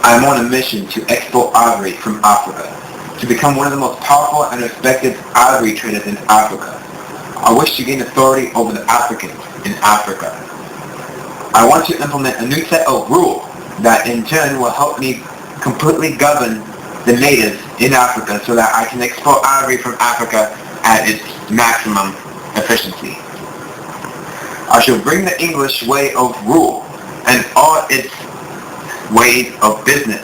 I am on a mission to export ivory from Africa, to become one of the most powerful and respected ivory traders in Africa. I wish to gain authority over the Africans in Africa. I want to implement a new set of rules that in turn will help me completely govern the natives in Africa so that I can export ivory from Africa at its maximum efficiency. I shall bring the English way of rule and all its ways of business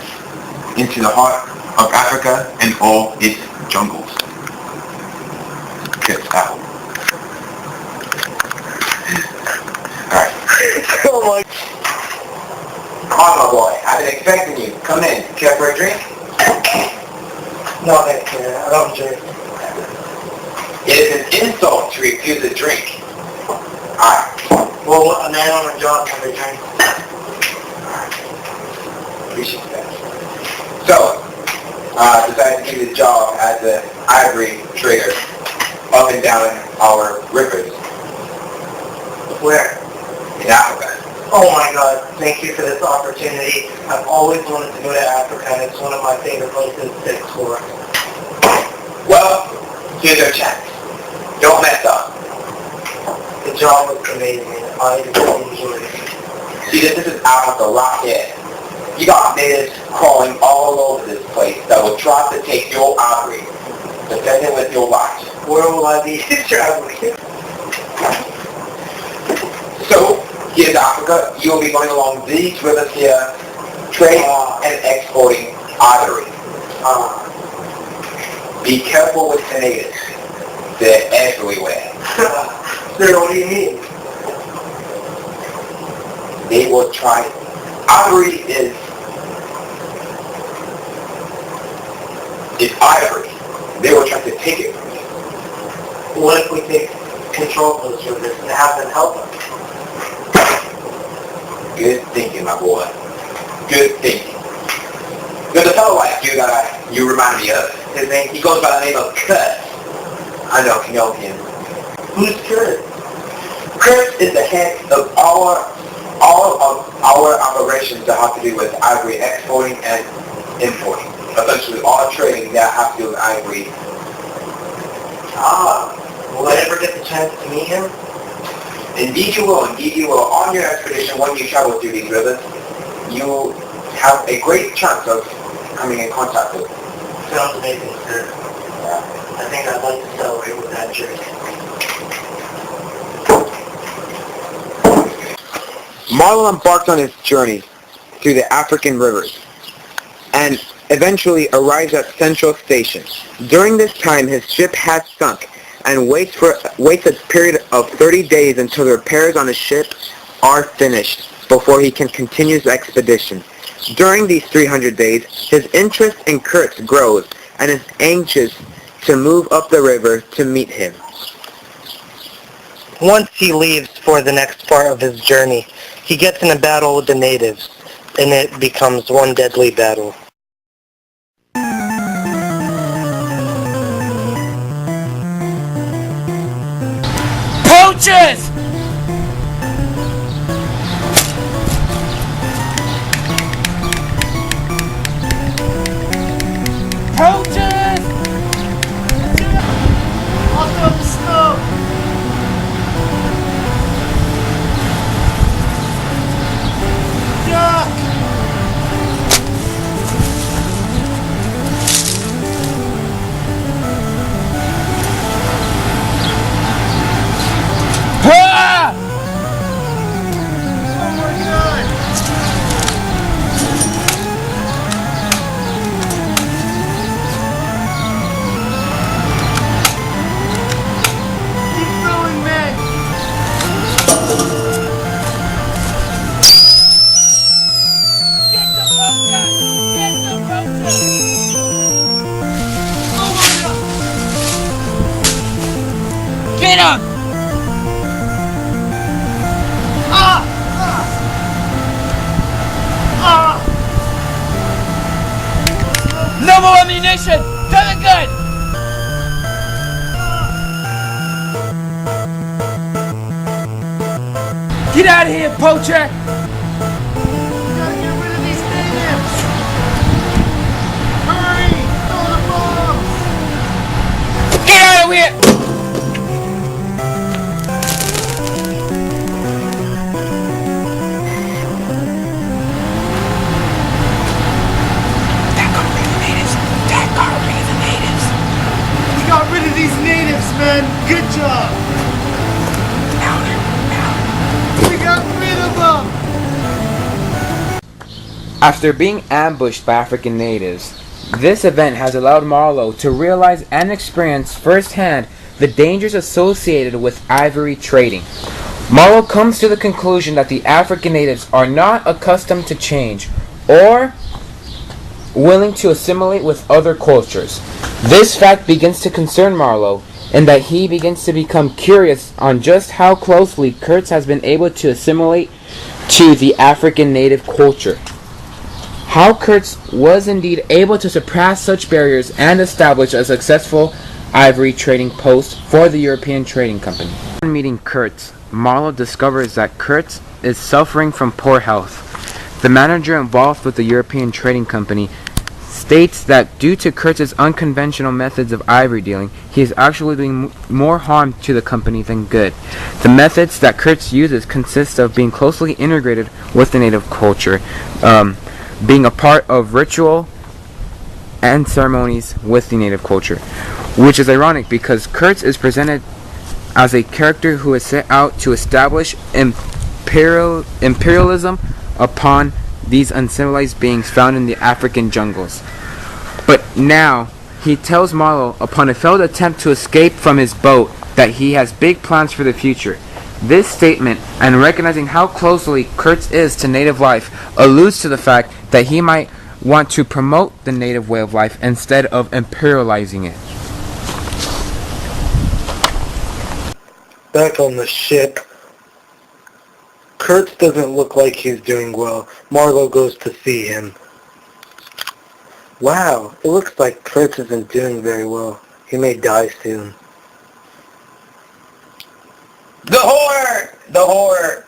into the heart of Africa and all its jungles. Good out. Alright. Oh my. Come on, my boy. I've been expecting you. Come in. Care for a drink? No, thank you. I don't drink. It is an insult to refuse a drink. Alright. Well, a man on a job can be drink. Appreciate that. So, decided to give you the job as an ivory trader up and down our rivers. Where? In Africa. Oh my God, thank you for this opportunity. I've always wanted to go to Africa, and it's one of my favorite places to explore. Well, here's your chance. Don't mess up. The job was amazing. I really enjoyed it. See, this is Africa right here. You got natives crawling all over this place that will try to take your ivory, defend it with your life. Where will I be traveling? So, here's Africa. You'll be going along these rivers here, trading and exporting ivory. Be careful with the natives. They're everywhere. Sir, what do you mean? They will try. Ivory is ivory. They will try to take it from you. What if we take control of those rivers and have them help us? Good thinking, my boy. Good thinking. There's a fellow like you that you remind me of. His name, he goes by the name of Kurt. I know, you know him. Who's Kurt? Kurt is the head of all of our operations that have to do with ivory exporting and importing. Essentially, all trading that has to do with ivory. Will I ever get the chance to meet him? Indeed you will. Indeed you will. On your expedition, when you travel through these rivers, you have a great chance of coming in contact with him. Sounds amazing, sir. Yeah. I think I'd like to celebrate with that drink. Marlowe embarked on his journey through the African rivers and eventually arrives at Central Station. During this time, his ship has sunk and waits a period of 30 days until the repairs on his ship are finished before he can continue his expedition. During these 300 days, his interest in Kurtz grows and is anxious to move up the river to meet him. Once he leaves for the next part of his journey, he gets in a battle with the natives, and it becomes one deadly battle. Poachers! Poachers! I'll throw the snow! Get him! No more ammunition! To the gun! Get out of here, poacher! We gotta get rid of these natives! over here! We got rid of these natives, man. Good job. We got rid of them. After being ambushed by African natives, this event has allowed Marlowe to realize and experience firsthand the dangers associated with ivory trading. Marlowe comes to the conclusion that the African natives are not accustomed to change or willing to assimilate with other cultures. This fact begins to concern Marlowe, in that he begins to become curious on just how closely Kurtz has been able to assimilate to the African native culture. How Kurtz was indeed able to surpass such barriers and establish a successful ivory trading post for the European Trading Company. Upon meeting Kurtz, Marlowe discovers that Kurtz is suffering from poor health. The manager involved with the European Trading Company states that due to Kurtz's unconventional methods of ivory dealing, he is actually doing more harm to the company than good. The methods that Kurtz uses consist of being closely integrated with the native culture, being a part of ritual and ceremonies with the native culture, which is ironic because Kurtz is presented as a character who is set out to establish imperialism upon these uncivilized beings found in the African jungles. But now, he tells Marlowe upon a failed attempt to escape from his boat that he has big plans for the future. This statement, and recognizing how closely Kurtz is to native life, alludes to the fact that he might want to promote the native way of life instead of imperializing it. Back on the ship, Kurtz doesn't look like he's doing well. Marlowe goes to see him. Wow, it looks like Kurtz isn't doing very well. He may die soon. The whore! The whore!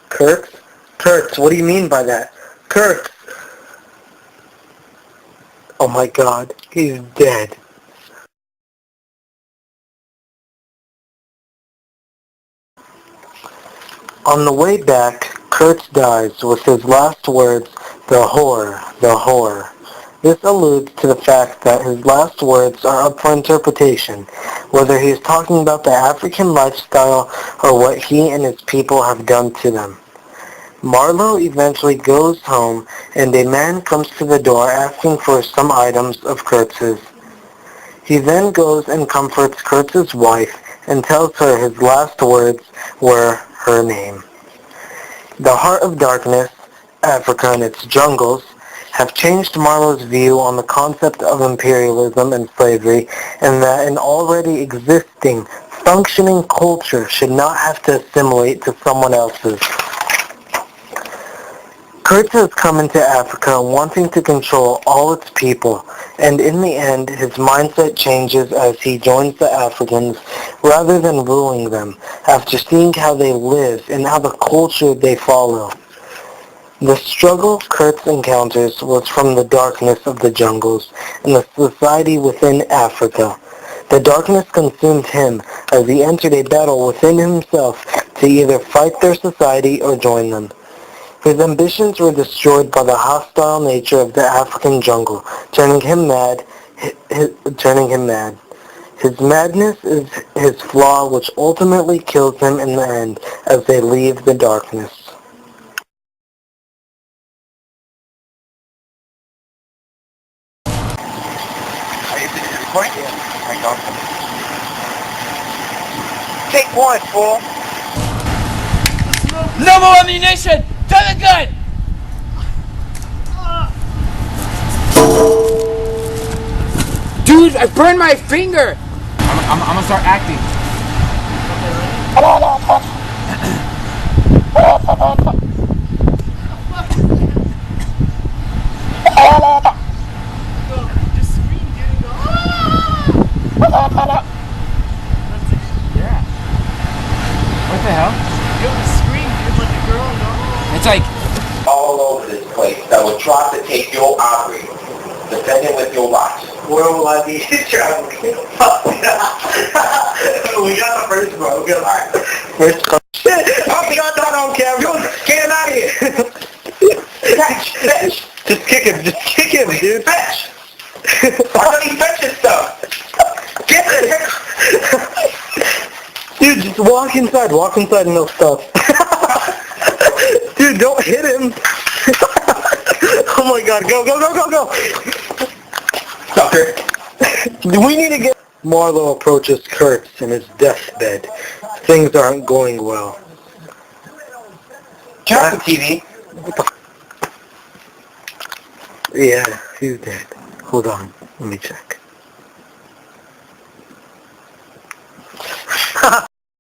Kurtz? Kurtz, what do you mean by that? Kurtz! Oh my god, he's dead. On the way back, Kurtz dies with his last words, "The whore, the whore." This alludes to the fact that his last words are up for interpretation, whether he is talking about the African lifestyle or what he and his people have done to them. Marlowe eventually goes home and a man comes to the door asking for some items of Kurtz's. He then goes and comforts Kurtz's wife and tells her his last words were her name. The Heart of Darkness, Africa and its jungles, have changed Marlowe's view on the concept of imperialism and slavery, and that an already existing, functioning culture should not have to assimilate to someone else's. Kurtz has come into Africa wanting to control all its people, and in the end his mindset changes as he joins the Africans rather than ruling them, after seeing how they live and how the culture they follow. The struggle Kurtz encounters was from the darkness of the jungles and the society within Africa. The darkness consumed him as he entered a battle within himself to either fight their society or join them. His ambitions were destroyed by the hostile nature of the African jungle, turning him mad. His madness is his flaw, which ultimately kills him in the end as they leave the darkness. Take one, fool! No more ammunition! To the gun! Dude, I burned my finger! I'm gonna start acting. Yeah. What the hell? It's like All over this place that will try to take your ivory. Defend it with your life. Where will I be traveling? We got the first one. We got the first one. Shit! Oh, we got that on camera. Get him out of here. Fetch. Just kick him, dude. Fetch! Why don't he fetch his stuff? Get it! Dude, just walk inside and no stuff. Dude, don't hit him. Oh my god, go. Sucker. We need to get... Marlowe approaches Kurtz in his deathbed. Things aren't going well. Turn off the TV. Yeah, he's dead. Hold on, let me check.